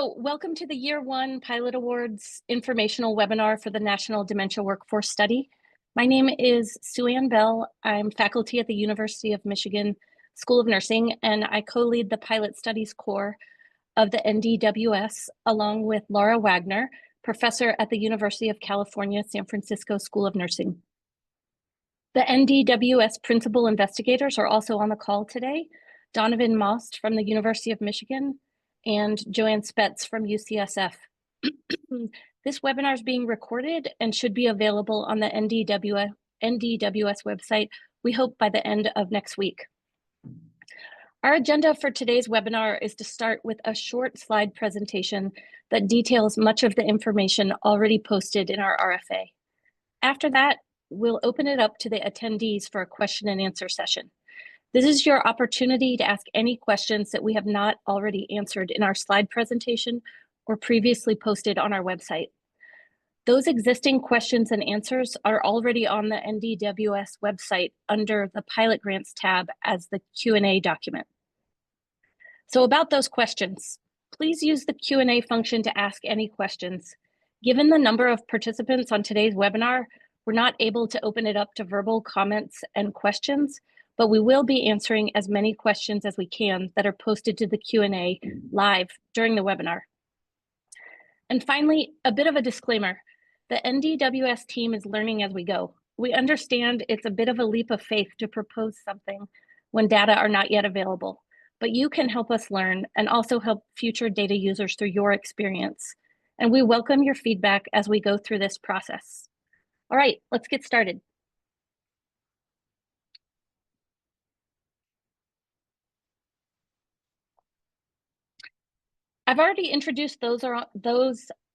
Welcome to the Year 1 Pilot Awards informational webinar for the National Dementia Workforce Study. My name is Sue-Ann Bell. I'm faculty at the University of Michigan School of Nursing, and I co-lead the Pilot Studies Core of the NDWS, along with Laura Wagner, professor at the University of California, San Francisco School of Nursing. The NDWS principal investigators are also on the call today: Donovan Most from the University of Michigan and Joanne Spetz from UCSF. This webinar is being recorded and should be available on the NDWS website, we hope by the end of next week. Our agenda for today's webinar is to start with a short slide presentation that details much of the information already posted in our RFA. After that, we'll open it up to the attendees for a question and answer session. This is your opportunity to ask any questions that we have not already answered in our slide presentation or previously posted on our website. Those existing questions and answers are already on the NDWS website under the Pilot Grants tab as the Q&A document. So about those questions, please use the Q&A function to ask any questions. Given the number of participants on today's webinar, we're not able to open it up to verbal comments and questions, but we will be answering as many questions as we can that are posted to the Q&A live during the webinar. And finally, a bit of a disclaimer. The NDWS team is learning as we go. We understand it's a bit of a leap of faith to propose something when data are not yet available, but you can help us learn and also help future data users through your experience. And we welcome your feedback as we go through this process. All right, let's get started. I've already introduced those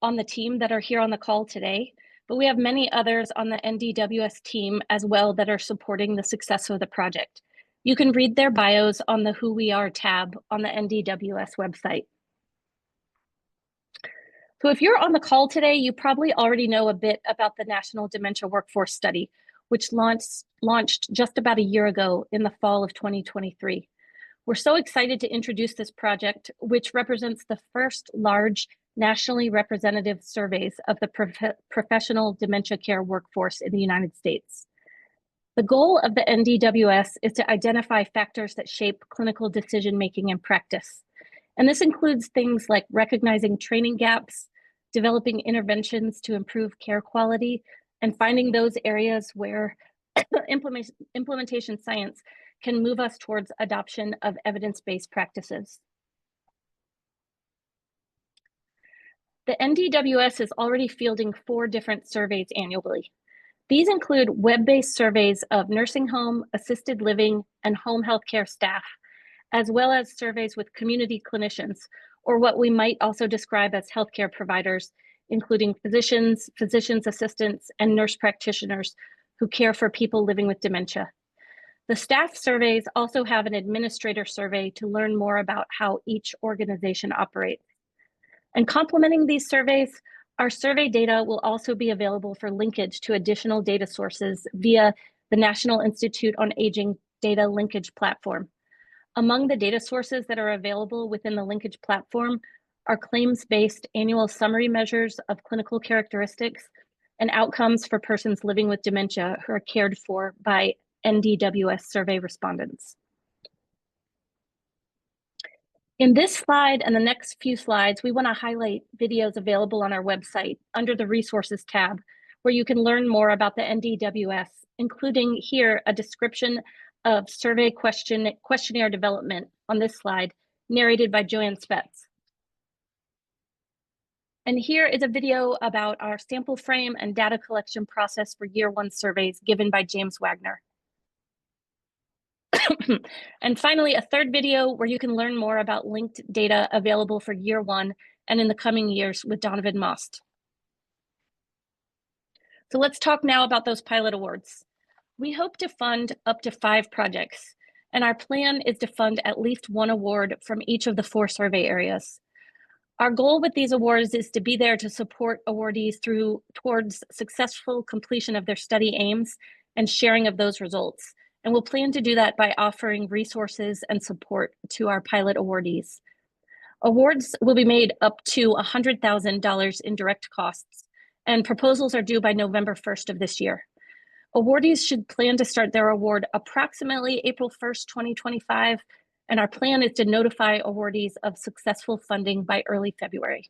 on the team that are here on the call today, but we have many others on the NDWS team as well that are supporting the success of the project. You can read their bios on the Who We Are tab on the NDWS website. So if you're on the call today, you probably already know a bit about the National Dementia Workforce Study, which launched just about a year ago in the fall of 2023. We're so excited to introduce this project, which represents the first large nationally representative surveys of the professional dementia care workforce in the United States. The goal of the NDWS is to identify factors that shape clinical decision-making and practice. And this includes things like recognizing training gaps, developing interventions to improve care quality, and finding those areas where implementation science can move us towards adoption of evidence-based practices. The NDWS is already fielding 4 different surveys annually. These include web-based surveys of nursing home, assisted living, and home healthcare staff, as well as surveys with community clinicians, or what we might also describe as healthcare providers, including physicians, physician's assistants, and nurse practitioners who care for people living with dementia. The staff surveys also have an administrator survey to learn more about how each organization operates. And complementing these surveys, our survey data will also be available for linkage to additional data sources via the National Institute on Aging data linkage platform. Among the data sources that are available within the linkage platform are claims-based annual summary measures of clinical characteristics and outcomes for persons living with dementia who are cared for by NDWS survey respondents. In this slide and the next few slides, we want to highlight videos available on our website under the Resources tab, where you can learn more about the NDWS, including here a description of survey questionnaire development on this slide, narrated by Joanne Spetz. And here is a video about our sample frame and data collection process for Year 1 surveys given by James Wagner. And finally, a third video where you can learn more about linked data available for Year 1 and in the coming years with Donovan Most. So let's talk now about those pilot awards. We hope to fund up to 5 projects, and our plan is to fund at least 1 award from each of the 4 survey areas. Our goal with these awards is to be there to support awardees towards successful completion of their study aims and sharing of those results. And we'll plan to do that by offering resources and support to our pilot awardees. Awards will be made up to $100,000 in direct costs, and proposals are due by November 1st of this year. Awardees should plan to start their award approximately April 1st, 2025, and our plan is to notify awardees of successful funding by early February.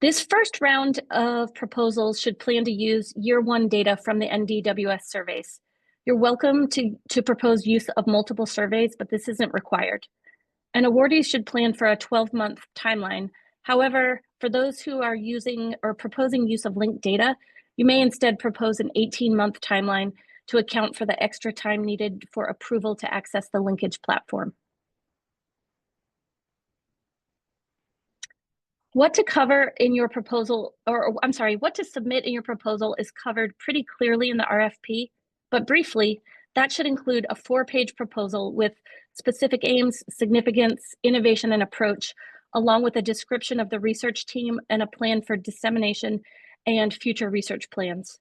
This first round of proposals should plan to use year one data from the NDWS surveys. You're welcome to propose use of multiple surveys, but this isn't required. And awardees should plan for a 12-month timeline. However, for those who are using or proposing use of linked data, you may instead propose an 18-month timeline to account for the extra time needed for approval to access the linkage platform. What to cover in your proposal, or I'm sorry, what to submit in your proposal is covered pretty clearly in the RFP, but briefly, that should include a 4-page proposal with specific aims, significance, innovation, and approach, along with a description of the research team and a plan for dissemination and future research plans.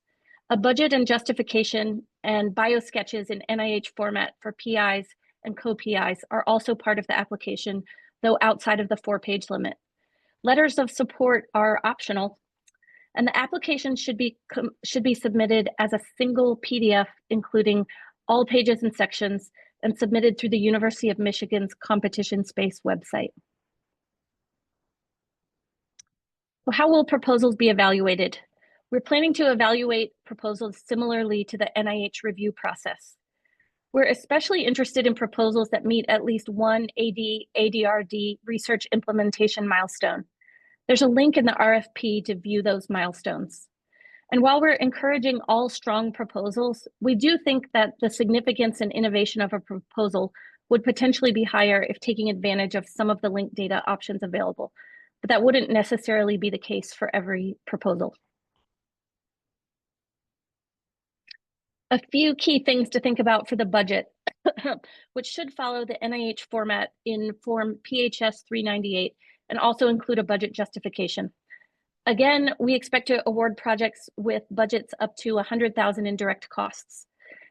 A budget and justification and bio sketches in NIH format for PIs and co-PIs are also part of the application, though outside of the 4-page limit. Letters of support are optional, and the application should be submitted as a single PDF, including all pages and sections, and submitted through the University of Michigan's Competition Space website. Well, how will proposals be evaluated? We're planning to evaluate proposals similarly to the NIH review process. We're especially interested in proposals that meet at least one ADRD research implementation milestone. There's a link in the RFP to view those milestones. And while we're encouraging all strong proposals, we do think that the significance and innovation of a proposal would potentially be higher if taking advantage of some of the linked data options available, but that wouldn't necessarily be the case for every proposal. A few key things to think about for the budget, which should follow the NIH format in Form PHS 398 and also include a budget justification. Again, we expect to award projects with budgets up to $100,000 in direct costs.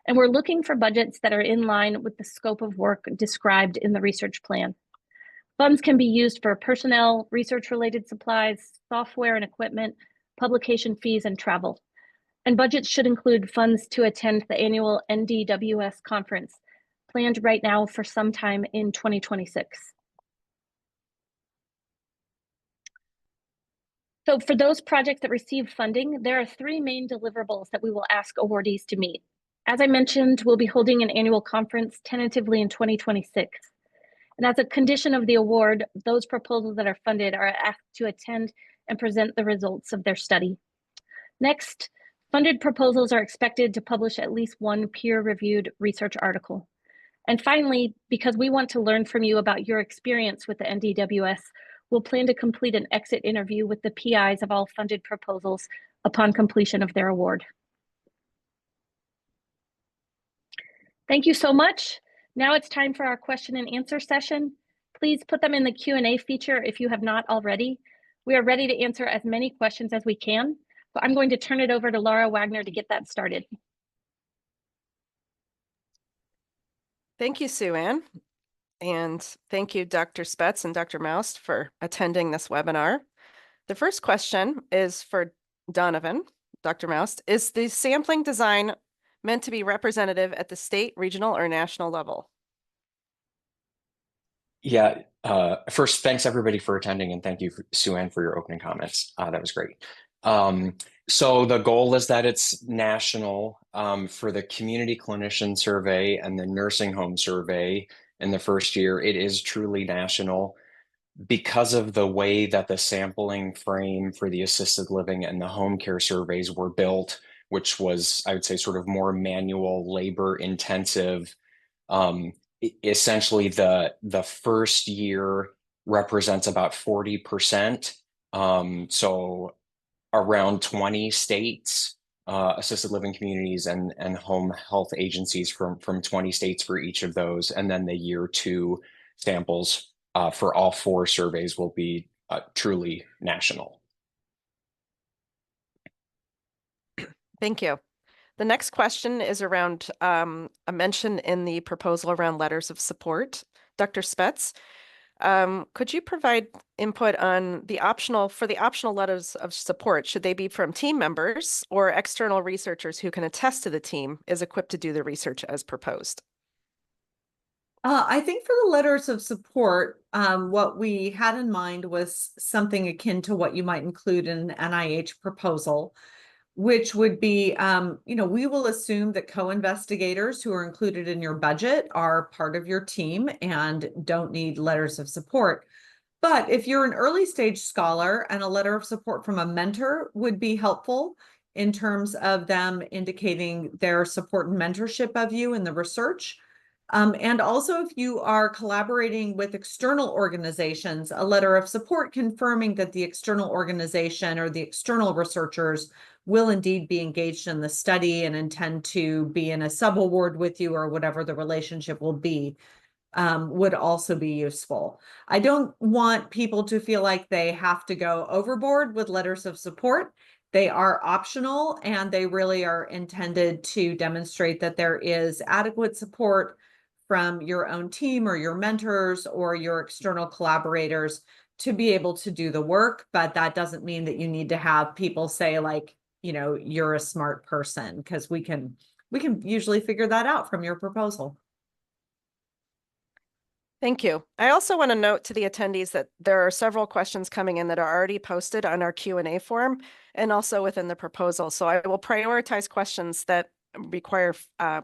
And we're looking for budgets that are in line with the scope of work described in the research plan. Funds can be used for personnel, research-related supplies, software and equipment, publication fees, and travel. And budgets should include funds to attend the annual NDWS conference, planned right now for sometime in 2026. So for those projects that receive funding, there are 3 main deliverables that we will ask awardees to meet. As I mentioned, we'll be holding an annual conference tentatively in 2026. And as a condition of the award, those proposals that are funded are asked to attend and present the results of their study. Next, funded proposals are expected to publish at least 1 peer-reviewed research article. And finally, because we want to learn from you about your experience with the NDWS, we'll plan to complete an exit interview with the PIs of all funded proposals upon completion of their award. Thank you so much. Now it's time for our question and answer session. Please put them in the Q&A feature if you have not already. We are ready to answer as many questions as we can, but I'm going to turn it over to Laura Wagner to get that started. Thank you, Sue Ann. And thank you, Dr. Spetz and Dr. Moust, for attending this webinar. The first question is for Donovan. Dr. Moust, is the sampling design meant to be representative at the state, regional, or national level? Yeah, first, thanks everybody for attending, and thank you, Sue Ann, for your opening comments. That was great. So the goal is that it's national for the community clinician survey and the nursing home survey in the first year. It is truly national because of the way that the sampling frame for the assisted living and the home care surveys were built, which was, I would say, sort of more manual, labor intensive. Essentially, the first year represents about 40%. So around 20 states, assisted living communities and home health agencies from 20 states for each of those. And then the year 2 samples for all 4 surveys will be truly national. Thank you. The next question is around a mention in the proposal around letters of support. Dr. Spetz, could you provide input on the optional letters of support? Should they be from team members or external researchers who can attest to the team is equipped to do the research as proposed? I think for the letters of support, what we had in mind was something akin to what you might include in an NIH proposal, which would be, we will assume that co-investigators who are included in your budget are part of your team and don't need letters of support. But if you're an early stage scholar, and a letter of support from a mentor would be helpful in terms of them indicating their support and mentorship of you in the research. And also, if you are collaborating with external organizations, a letter of support confirming that the external organization or the external researchers will indeed be engaged in the study and intend to be in a subaward with you, or whatever the relationship will be, would also be useful. I don't want people to feel like they have to go overboard with letters of support. They are optional, and they really are intended to demonstrate that there is adequate support from your own team or your mentors or your external collaborators to be able to do the work. But that doesn't mean that you need to have people say, like, you're a smart person, because we can usually figure that out from your proposal. Thank you. I also want to note to the attendees that there are several questions coming in that are already posted on our Q&A form and also within the proposal. So I will prioritize questions that require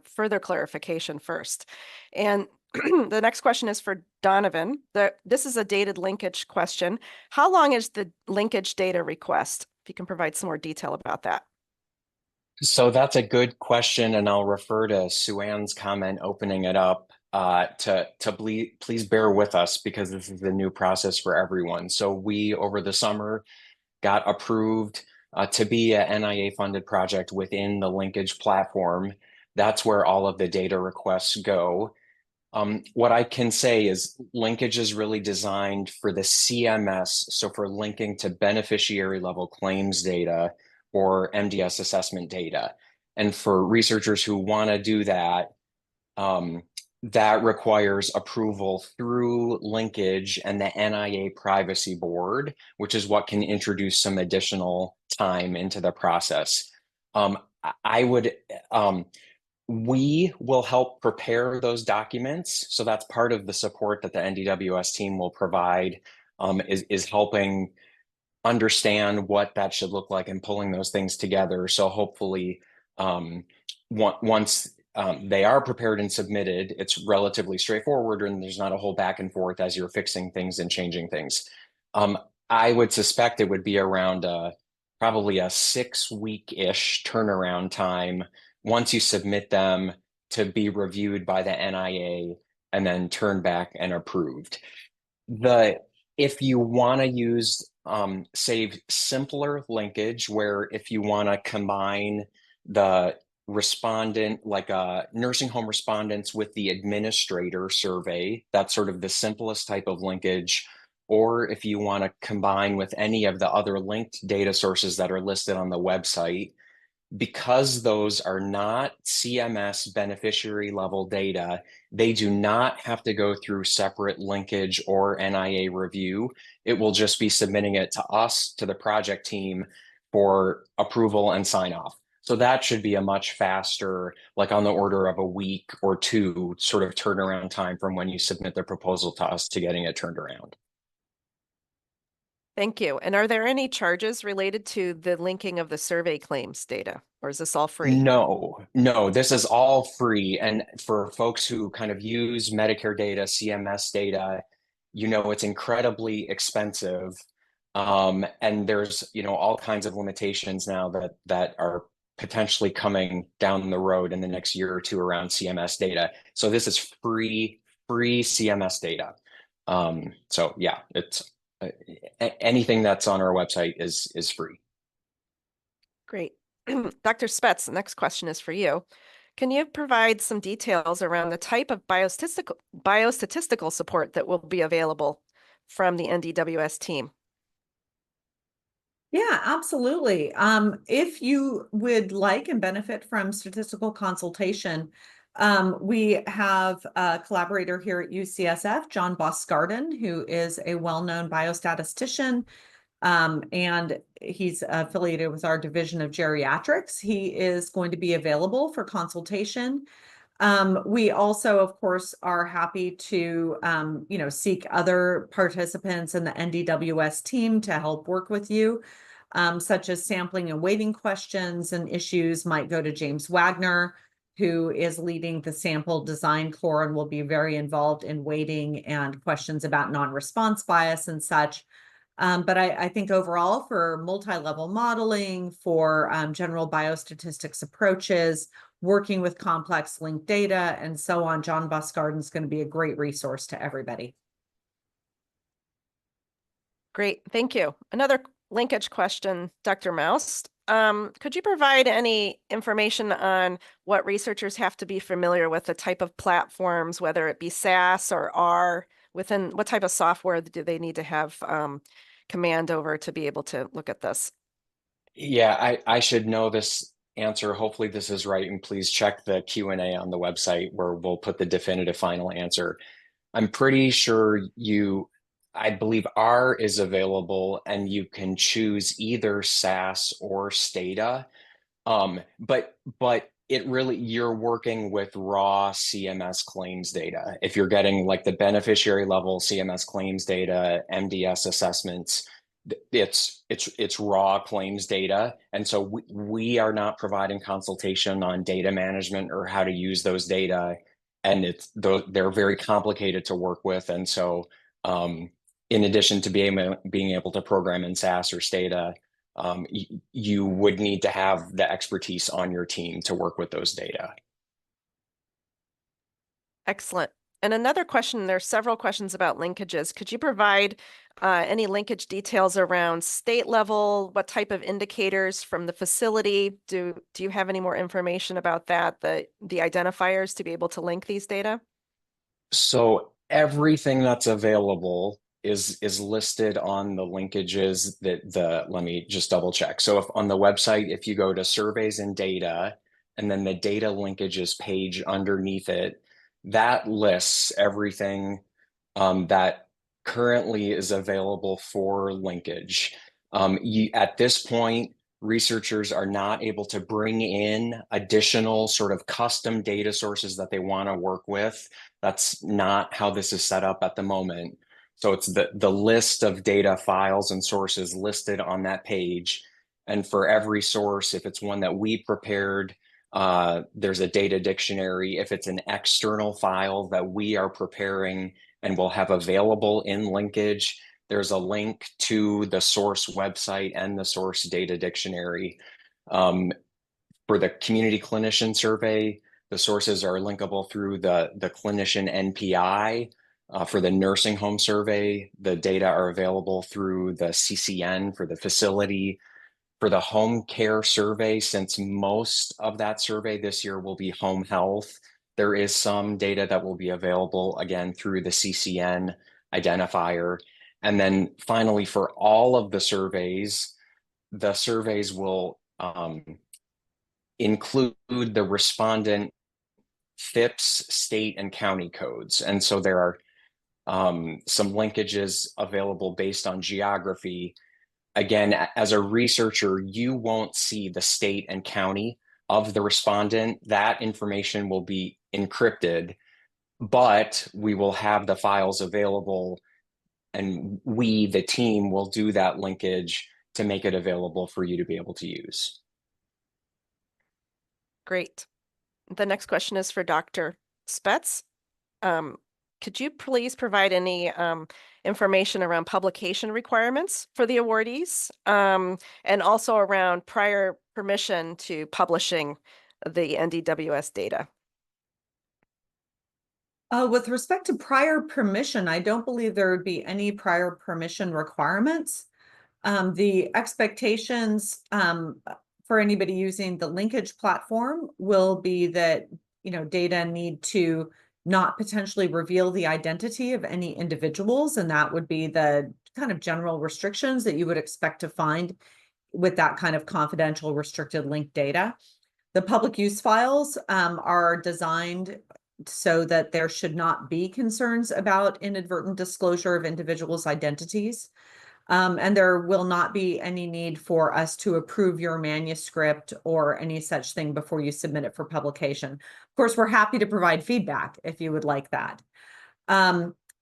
further clarification first. And the next question is for Donovan. This is a dated linkage question. How long is the linkage data request? If you can provide some more detail about that. So that's a good question, and I'll refer to Sue Ann's comment opening it up. Please bear with us, because this is a new process for everyone. So we, over the summer, got approved to be a NIA-funded project within the linkage platform. That's where all of the data requests go. What I can say is linkage is really designed for the CMS, so for linking to beneficiary level claims data or MDS assessment data. And for researchers who want to do that, that requires approval through linkage and the NIA Privacy Board, which is what can introduce some additional time into the process. We will help prepare those documents. So that's part of the support that the NDWS team will provide, is helping understand what that should look like and pulling those things together. So hopefully, once they are prepared and submitted, it's relatively straightforward, and there's not a whole back and forth as you're fixing things and changing things. I would suspect it would be around probably a 6-week-ish turnaround time once you submit them to be reviewed by the NIA and then turned back and approved. If you want to use simpler linkage, where if you want to combine the respondent, like nursing home respondents, with the administrator survey, that's sort of the simplest type of linkage. Or if you want to combine with any of the other linked data sources that are listed on the website, because those are not CMS beneficiary level data, they do not have to go through separate linkage or NIA review. It will just be submitting it to us, to the project team, for approval and sign off. So that should be a much faster, like on the order of a week or 2 sort of turnaround time from when you submit the proposal to us to getting it turned around. Thank you. And are there any charges related to the linking of the survey claims data, or is this all free? No, this is all free. And for folks who kind of use Medicare data, CMS data, it's incredibly expensive. And there's, all kinds of limitations now that are potentially coming down the road in the next year or 2 around CMS data. So this is free CMS data. So yeah, it's anything that's on our website is free. Great. Dr. Spetz, the next question is for you. Can you provide some details around the type of biostatistical support that will be available from the NDWS team? Yeah, absolutely. If you would like and benefit from statistical consultation, we have a collaborator here at UCSF, John Boscarden, who is a well-known biostatistician, and he's affiliated with our division of geriatrics. He is going to be available for consultation. We also, of course, are happy to, seek other participants in the NDWS team to help work with you, such as sampling and weighting questions and issues might go to James Wagner, who is leading the sample design core and will be very involved in weighting and questions about non-response bias and such. But I think overall for multi-level modeling, for general biostatistics approaches, working with complex linked data and so on, John Boscarden is going to be a great resource to everybody. Great, thank you. Another linkage question, Dr. Mouse. Could you provide any information on what researchers have to be familiar with, the type of platforms, whether it be SAS or R, within what type of software do they need to have command over to be able to look at this? Yeah, I should know this answer. Hopefully this is right, and please check the Q&A on the website where we'll put the definitive final answer. I'm pretty sure I believe R is available and you can choose either SAS or Stata. But it really, you're working with raw CMS claims data. If you're getting like the beneficiary level CMS claims data, MDS assessments, it's raw claims data. And so we are not providing consultation on data management or how to use those data. And they're very complicated to work with. And so in addition to being able to program in SAS or Stata, you would need to have the expertise on your team to work with those data. Excellent. And another question, there's several questions about linkages. Could you provide any linkage details around state level? What type of indicators from the facility? Do you have any more information about that, the identifiers to be able to link these data? So everything that's available is listed on the linkages let me just double check. So if on the website, if you go to surveys and data, and then the data linkages page underneath it, that lists everything that currently is available for linkage. At this point, researchers are not able to bring in additional sort of custom data sources that they want to work with. That's not how this is set up at the moment. So it's the list of data files and sources listed on that page. And for every source, if it's one that we prepared, there's a data dictionary. If it's an external file that we are preparing and will have available in linkage, there's a link to the source website and the source data dictionary. For the community clinician survey, the sources are linkable through the clinician NPI. For the nursing home survey, the data are available through the CCN for the facility. For the home care survey, since most of that survey this year will be home health, there is some data that will be available again through the CCN identifier. And then finally, for all of the surveys will include the respondent FIPS, state, and county codes. And so there are some linkages available based on geography. Again, as a researcher, you won't see the state and county of the respondent. That information will be encrypted, but we will have the files available, and we, the team, will do that linkage to make it available for you to be able to use. Great. The next question is for Dr. Spetz. Could you please provide any information around publication requirements for the awardees, and also around prior permission to publishing the NDWS data? With respect to prior permission, I don't believe there would be any prior permission requirements. The expectations for anybody using the linkage platform will be that, data need to not potentially reveal the identity of any individuals, and that would be the kind of general restrictions that you would expect to find with that kind of confidential restricted link data. The public use files are designed so that there should not be concerns about inadvertent disclosure of individuals' identities. And there will not be any need for us to approve your manuscript or any such thing before you submit it for publication. Of course, we're happy to provide feedback if you would like that.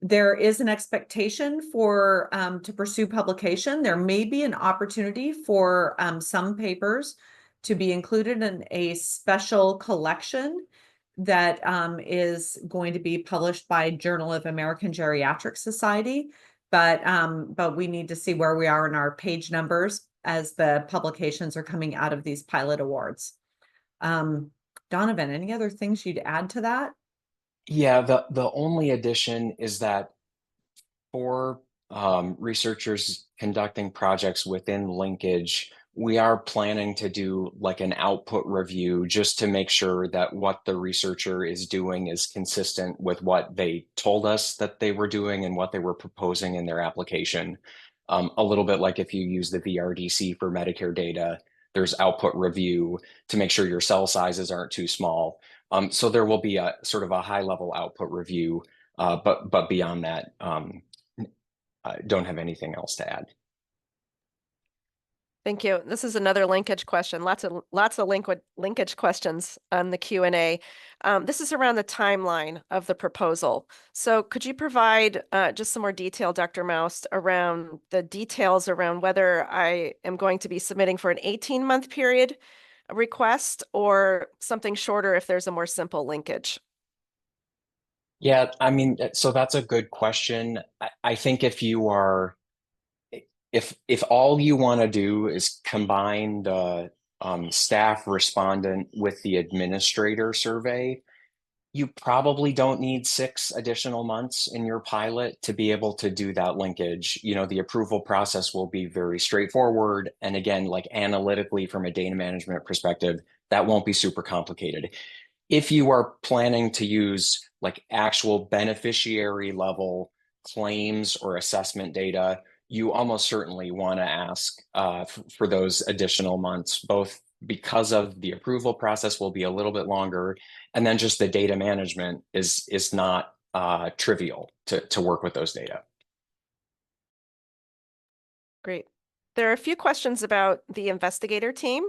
There is an expectation for to pursue publication. There may be an opportunity for some papers to be included in a special collection that is going to be published by Journal of American Geriatric Society. But we need to see where we are in our page numbers as the publications are coming out of these pilot awards. Donovan, any other things you'd add to that? Yeah, the only addition is that for researchers conducting projects within linkage, we are planning to do like an output review just to make sure that what the researcher is doing is consistent with what they told us that they were doing and what they were proposing in their application. A little bit like if you use the VRDC for Medicare data, there's output review to make sure your cell sizes aren't too small. So there will be a sort of a high level output review, but beyond that, I don't have anything else to add. Thank you. This is another linkage question. Lots of linkage questions on the Q&A. This is around the timeline of the proposal. So could you provide just some more detail, Dr. Maust, around the details around whether I am going to be submitting for an 18-month period request or something shorter if there's a more simple linkage? Yeah, I mean, so that's a good question. I think if you are, if all you want to do is combine the staff respondent with the administrator survey, you probably don't need 6 additional months in your pilot to be able to do that linkage. You know, the approval process will be very straightforward. And again, like analytically from a data management perspective, that won't be super complicated. If you are planning to use like actual beneficiary level claims or assessment data, you almost certainly want to ask for those additional months, both because of the approval process will be a little bit longer, and then just the data management is not trivial to work with those data. Great. There are a few questions about the investigator team.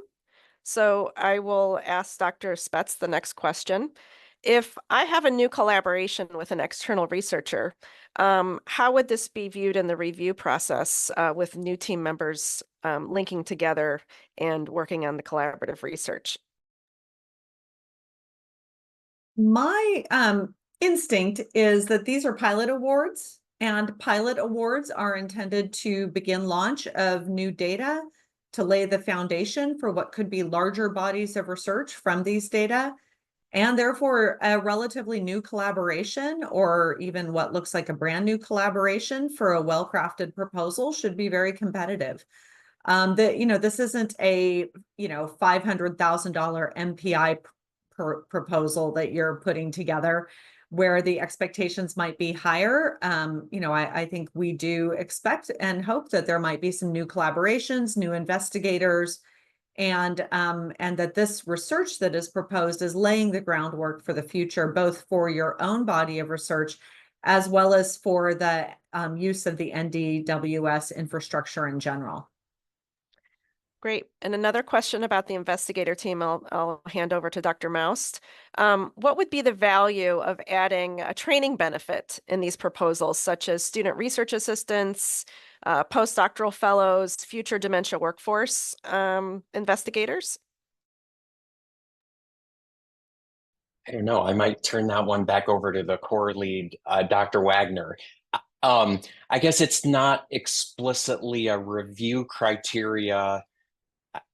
So I will ask Dr. Spetz the next question. If I have a new collaboration with an external researcher, how would this be viewed in the review process with new team members linking together and working on the collaborative research? My instinct is that these are pilot awards, and pilot awards are intended to begin launch of new data to lay the foundation for what could be larger bodies of research from these data. And therefore, a relatively new collaboration or even what looks like a brand new collaboration for a well-crafted proposal should be very competitive. This isn't a, $500,000 MPI proposal that you're putting together where the expectations might be higher. I think we do expect and hope that there might be some new collaborations, new investigators, and that this research that is proposed is laying the groundwork for the future, both for your own body of research, as well as for the use of the NDWS infrastructure in general. Great. And another question about the investigator team, I'll hand over to Dr. Maust. What would be the value of adding a training benefit in these proposals, such as student research assistants, postdoctoral fellows, future dementia workforce investigators? I don't know. I might turn that one back over to the core lead, Dr. Wagner. I guess it's not explicitly a review criteria.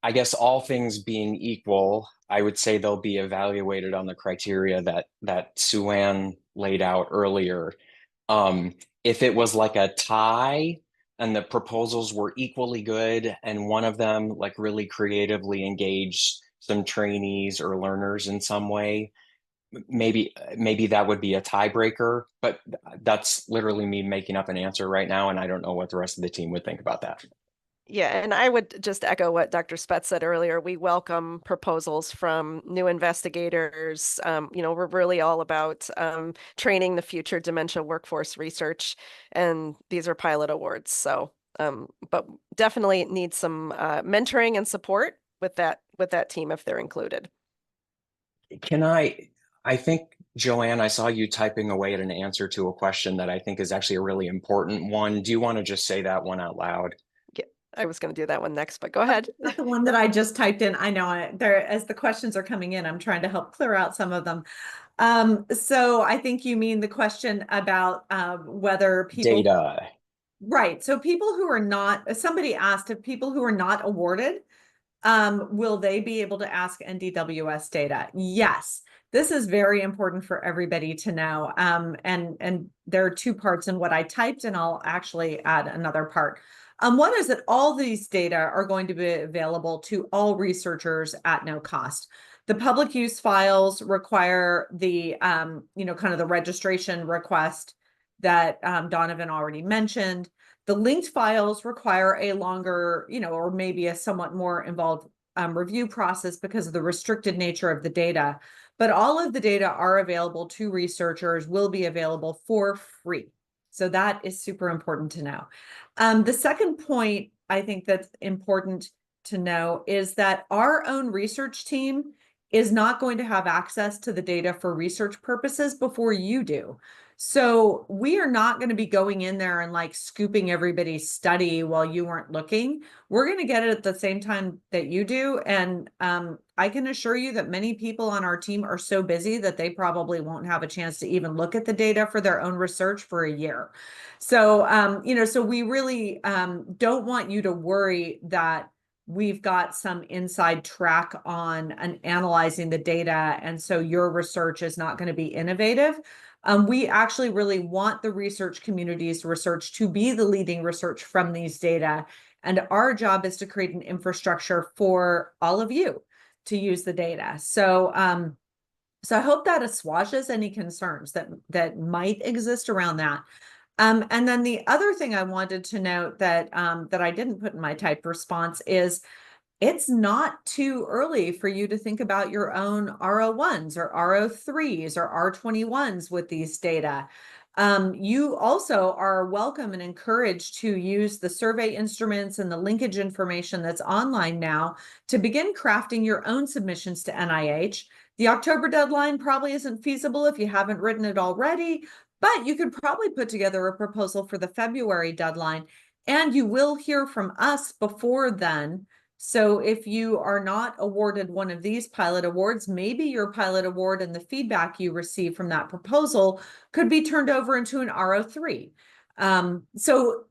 I guess all things being equal, I would say they'll be evaluated on the criteria that Sue-Ann laid out earlier. If it was like a tie and the proposals were equally good and one of them like really creatively engaged some trainees or learners in some way, maybe that would be a tiebreaker, but that's literally me making up an answer right now, and I don't know what the rest of the team would think about that. Yeah, and I would just echo what Dr. Spetz said earlier. We welcome proposals from new investigators. We're really all about training the future dementia workforce research, and these are pilot awards. So, but definitely need some mentoring and support with that team if they're included. I think, Joanne, I saw you typing away at an answer to a question that I think is actually a really important one. Do you want to just say that one out loud? Yeah, I was going to do that one next, but go ahead. Not the one that I just typed in. I know there, as the questions are coming in, I'm trying to help clear out some of them. So I think you mean the question about whether people Data. right. So people who are not, somebody asked if people who are not awarded, will they be able to ask NDWS data? Yes. This is very important for everybody to know. And there are two parts in what I typed, and I'll actually add another part. One is that all these data are going to be available to all researchers at no cost. The public use files require the, kind of the registration request that Donovan already mentioned. The linked files require a longer, or maybe a somewhat more involved review process because of the restricted nature of the data. But all of the data are available to researchers, will be available for free. So that is super important to know. The second point I think that's important to know is that our own research team is not going to have access to the data for research purposes before you do. So we are not going to be going in there and like scooping everybody's study while you weren't looking. We're going to get it at the same time that you do. And I can assure you that many people on our team are so busy that they probably won't have a chance to even look at the data for their own research for a year. So, so we really don't want you to worry that we've got some inside track on analyzing the data. And so your research is not going to be innovative. We actually really want the research community's research to be the leading research from these data. And our job is to create an infrastructure for all of you to use the data. So, so I hope that assuages any concerns that might exist around that. And then the other thing I wanted to note that that I didn't put in my typed response is it's not too early for you to think about your own R01s or R03s or R21s with these data. You also are welcome and encouraged to use the survey instruments and the linkage information that's online now to begin crafting your own submissions to NIH. The October deadline probably isn't feasible if you haven't written it already, but you could probably put together a proposal for the February deadline, and you will hear from us before then. So if you are not awarded one of these pilot awards, maybe your pilot award and the feedback you receive from that proposal could be turned over into an R03. So,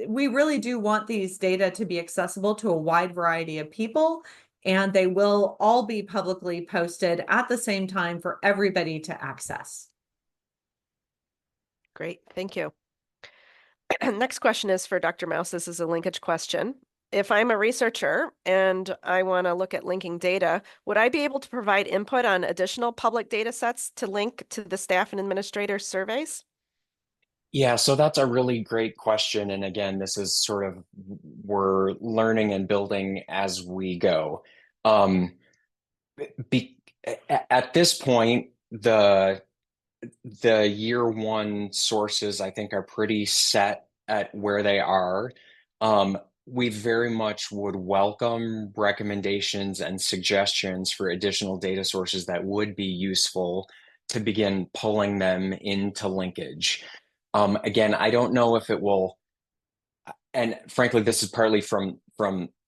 we really do want these data to be accessible to a wide variety of people, and they will all be publicly posted at the same time for everybody to access. Great, thank you. Next question is for Dr. Mouse. This is a linkage question. If I'm a researcher and I want to look at linking data, would I be able to provide input on additional public data sets to link to the staff and administrator surveys? Yeah, so that's a really great question. And again, this is sort of, we're learning and building as we go. At this point, the year one sources, I think, are pretty set at where they are. We very much would welcome recommendations and suggestions for additional data sources that would be useful to begin pulling them into linkage. Again, I don't know if it will, and frankly, this is partly from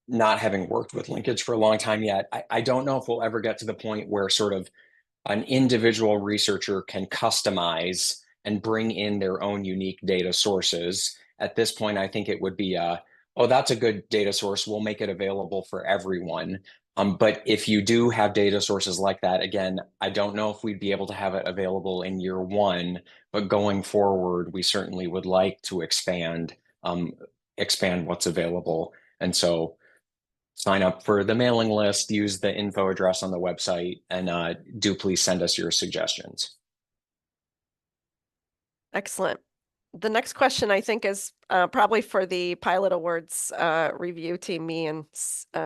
not having worked with linkage for a long time yet. I don't know if we'll ever get to the point where sort of an individual researcher can customize and bring in their own unique data sources. At this point, I think it would be oh, that's a good data source. We'll make it available for everyone. But if you do have data sources like that, again, I don't know if we'd be able to have it available in year one, but going forward, we certainly would like to expand what's available. And so sign up for the mailing list, use the info address on the website, and do please send us your suggestions. Excellent. The next question I think is probably for the Pilot Awards review team, me and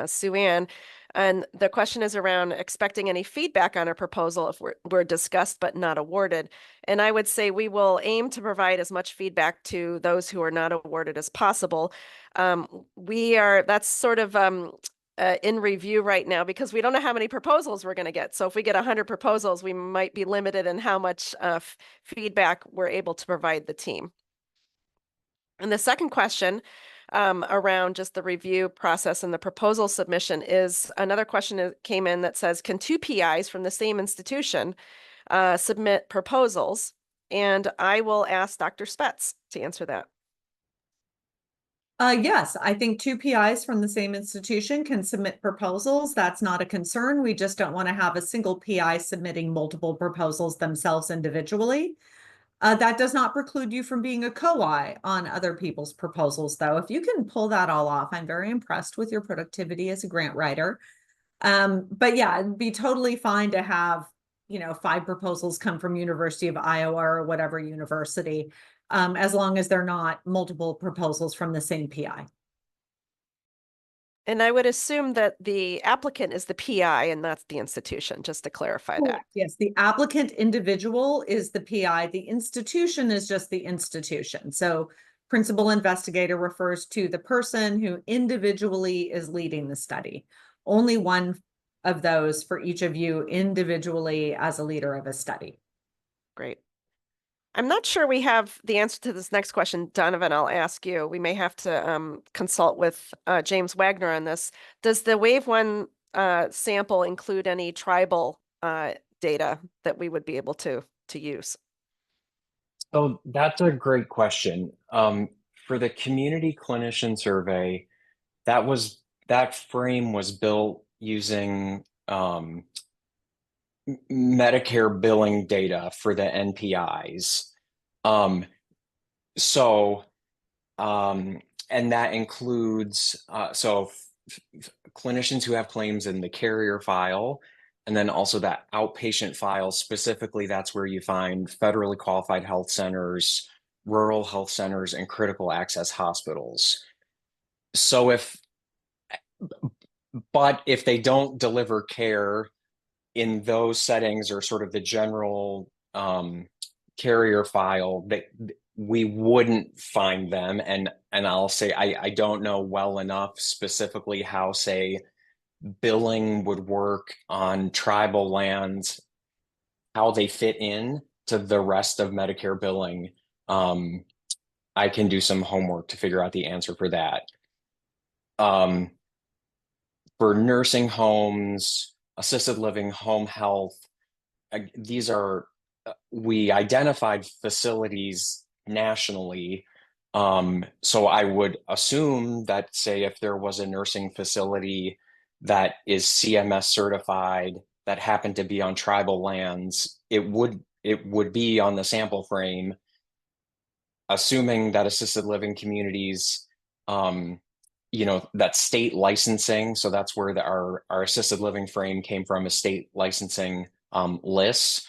Sue Ann. And the question is around expecting any feedback on a proposal if we're discussed but not awarded. And I would say we will aim to provide as much feedback to those who are not awarded as possible. That's sort of in review right now because we don't know how many proposals we're going to get. So if we get 100 proposals, we might be limited in how much feedback we're able to provide the team. And the second question around just the review process and the proposal submission is another question that came in that says, can two PIs from the same institution submit proposals? And I will ask Dr. Spetz to answer that. Yes, I think two PIs from the same institution can submit proposals. That's not a concern. We just don't want to have a single PI submitting multiple proposals themselves individually. That does not preclude you from being a co-I on other people's proposals, though. If you can pull that all off, I'm very impressed with your productivity as a grant writer. But yeah, it'd be totally fine to have, 5 proposals come from University of Iowa or whatever university, as long as they're not multiple proposals from the same PI. And I would assume that the applicant is the PI and that's the institution, just to clarify that. Yes, the applicant individual is the PI. The institution is just the institution. So principal investigator refers to the person who individually is leading the study. Only one of those for each of you individually as a leader of a study. Great. I'm not sure we have the answer to this next question. Donovan, I'll ask you. We may have to consult with James Wagner on this. Does the Wave 1 sample include any tribal data that we would be able to use? So that's a great question. For the community clinician survey, that frame was built using Medicare billing data for the NPIs. And that includes clinicians who have claims in the carrier file, and then also that outpatient file. Specifically, that's where you find federally qualified health centers, rural health centers, and critical access hospitals. But if they don't deliver care in those settings or sort of the general carrier file, that we wouldn't find them. And I'll say I don't know well enough specifically how, say, billing would work on tribal lands, how they fit in to the rest of Medicare billing. I can do some homework to figure out the answer for that. For nursing homes, assisted living, home health, we identified facilities nationally. So I would assume that, say, if there was a nursing facility that is CMS certified that happened to be on tribal lands, it would be on the sample frame, assuming that assisted living communities, that state licensing. So that's where our assisted living frame came from, a state licensing lists.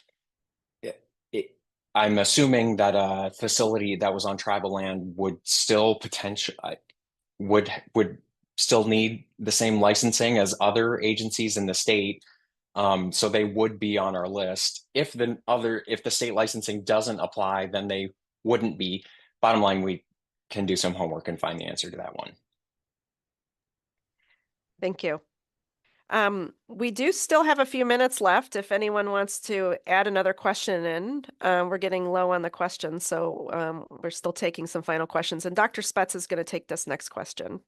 I'm assuming that a facility that was on tribal land would still would still need the same licensing as other agencies in the state. So they would be on our list. If the state licensing doesn't apply, then they wouldn't be. Bottom line, we can do some homework and find the answer to that one. Thank you. We do still have a few minutes left. If anyone wants to add another question in, we're getting low on the questions, so we're still taking some final questions. And Dr. Spetz is going to take this next question.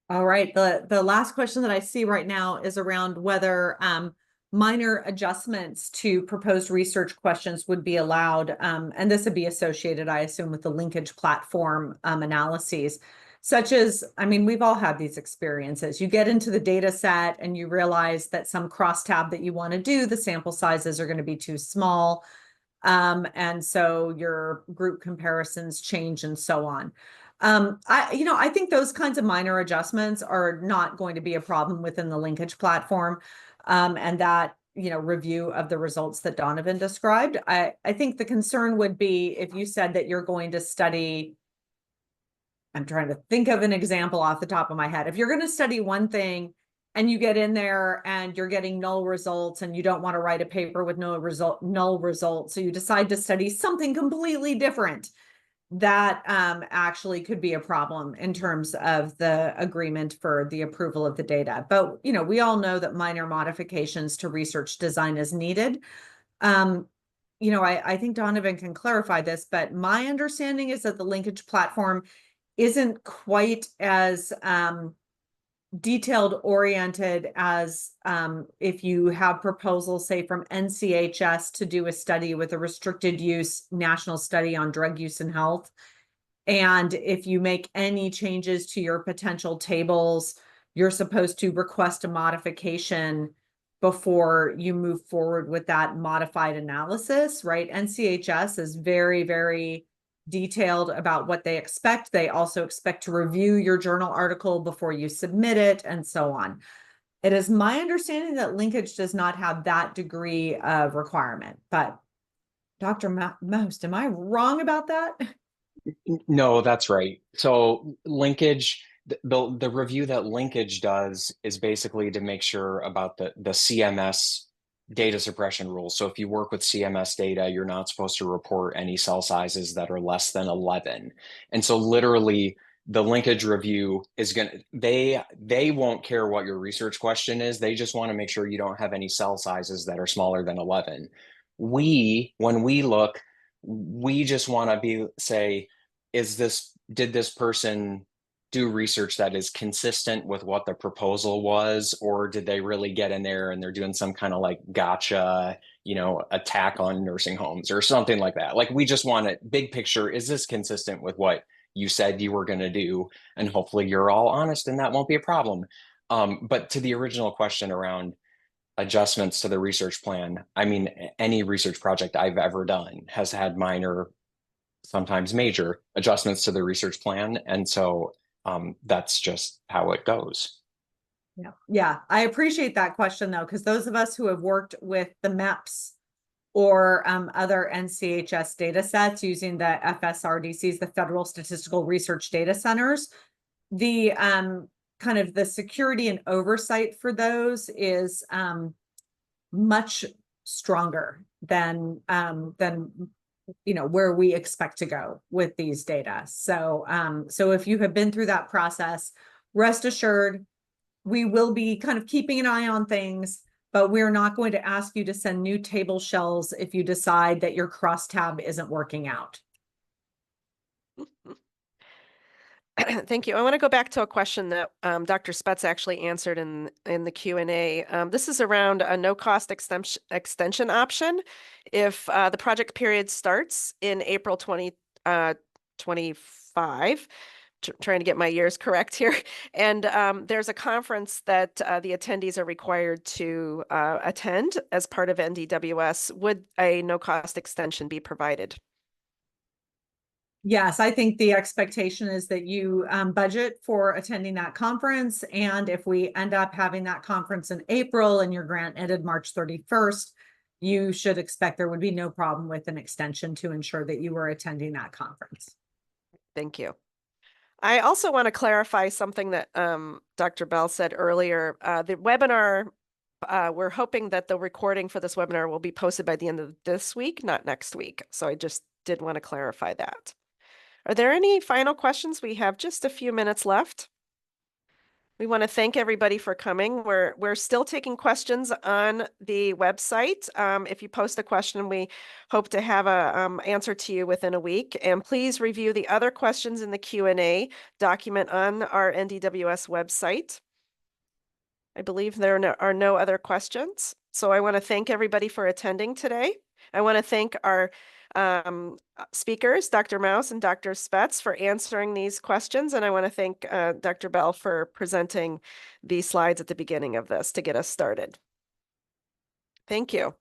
All right. The last question that I see right now is around whether minor adjustments to proposed research questions would be allowed. And this would be associated, I assume, with the linkage platform analyses. Such as, we've all had these experiences. You get into the data set and you realize that some crosstab that you want to do, the sample sizes are going to be too small. And so your group comparisons change and so on. I think those kinds of minor adjustments are not going to be a problem within the linkage platform. And that review of the results that Donovan described. I think the concern would be if you said that you're going to study, I'm trying to think of an example off the top of my head. If you're going to study one thing and you get in there and you're getting null results and you don't want to write a paper with null results, so you decide to study something completely different, that actually could be a problem in terms of the agreement for the approval of the data. But, we all know that minor modifications to research design is needed. I think Donovan can clarify this, but my understanding is that the linkage platform isn't quite as detailed oriented as if you have proposals, say, from NCHS to do a study with a restricted use national study on drug use and health. And if you make any changes to your potential tables, you're supposed to request a modification before you move forward with that modified analysis, right? NCHS is very, very detailed about what they expect. They also expect to review your journal article before you submit it, and so on. It is my understanding that linkage does not have that degree of requirement, but Dr. Most, am I wrong about that? No, that's right. So linkage, the review that linkage does is basically to make sure about the CMS data suppression rules. So if you work with CMS data, you're not supposed to report any cell sizes that are less than 11. And so literally the linkage review is they won't care what your research question is. They just want to make sure you don't have any cell sizes that are smaller than 11. When we look, we just want to say, did this person do research that is consistent with what the proposal was, or did they really get in there and they're doing some kind of like gotcha, attack on nursing homes or something like that? Like, we just want it big picture. Is this consistent with what you said you were going to do? And hopefully you're all honest and that won't be a problem. But to the original question around adjustments to the research plan, I mean, any research project I've ever done has had minor, sometimes major adjustments to the research plan. And so that's just how it goes. Yeah. I appreciate that question though, because those of us who have worked with the MEPS or other NCHS data sets using the FSRDCs, the Federal Statistical Research Data Centers, the kind of the security and oversight for those is much stronger than where we expect to go with these data. So if you have been through that process, rest assured, we will be kind of keeping an eye on things, but we're not going to ask you to send new table shells if you decide that your crosstab isn't working out. Thank you. I want to go back to a question that Dr. Spetz actually answered in the Q&A. This is around a no-cost extension option if the project period starts in April 2025. Trying to get my years correct here. And there's a conference that the attendees are required to attend as part of NDWS. Would a no-cost extension be provided? Yes, I think the expectation is that you budget for attending that conference. And if we end up having that conference in April and your grant ended March 31st, you should expect there would be no problem with an extension to ensure that you were attending that conference. Thank you. I also want to clarify something that Dr. Bell said earlier. The webinar, we're hoping that the recording for this webinar will be posted by the end of this week, not next week. So I just did want to clarify that. Are there any final questions? We have just a few minutes left. We want to thank everybody for coming. We're still taking questions on the website. If you post a question, we hope to have a answer to you within a week. And please review the other questions in the Q&A document on our NDWS website. I believe there are no other questions. So I want to thank everybody for attending today. I want to thank our speakers, Dr. Mouse and Dr. Spetz, for answering these questions. And I want to thank Dr. Bell for presenting these slides at the beginning of this to get us started. Thank you.